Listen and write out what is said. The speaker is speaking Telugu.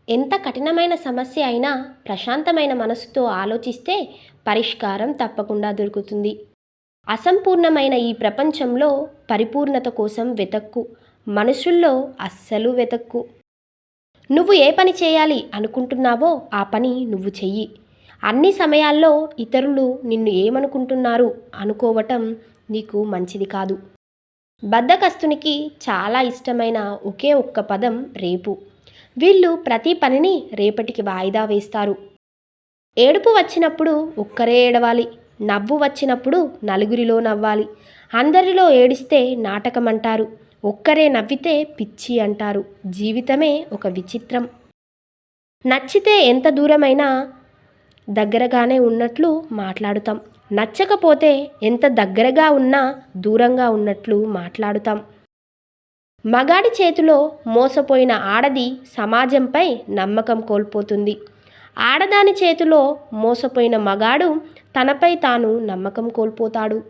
ఎంత కఠినమైన సమస్య అయినా ప్రశాంతమైన మనసుతో ఆలోచిస్తే పరిష్కారం తప్పకుండా దొరుకుతుంది. అసంపూర్ణమైన ఈ ప్రపంచంలో పరిపూర్ణత కోసం వెతక్కు. మనుషుల్లో అస్సలు వెతక్కు. నువ్వు ఏ పని చేయాలి అనుకుంటున్నావో ఆ పని నువ్వు చెయ్యి. అన్ని సమయాల్లో ఇతరులు నిన్ను ఏమనుకుంటున్నారు అనుకోవటం నీకు మంచిది కాదు. బద్ధకస్తునికి చాలా ఇష్టమైన ఒకే ఒక్క పదం రేపు. వీళ్ళు ప్రతి పనిని రేపటికి వాయిదా వేస్తారు. ఏడుపు వచ్చినప్పుడు ఒక్కరే ఏడవాలి. నవ్వు వచ్చినప్పుడు నలుగురిలో నవ్వాలి. అందరిలో ఏడిస్తే నాటకం అంటారు. ఒక్కరే నవ్వితే పిచ్చి అంటారు. జీవితమే ఒక విచిత్రం. నచ్చితే ఎంత దూరమైనా దగ్గరగానే ఉన్నట్లు మాట్లాడుతాం. నచ్చకపోతే ఎంత దగ్గరగా ఉన్నా దూరంగా ఉన్నట్లు మాట్లాడుతాం. మగాడి చేతిలో మోసపోయిన ఆడది సమాజంపై నమ్మకం కోల్పోతుంది. ఆడదాని చేతిలో మోసపోయిన మగాడు తనపై తాను నమ్మకం కోల్పోతాడు.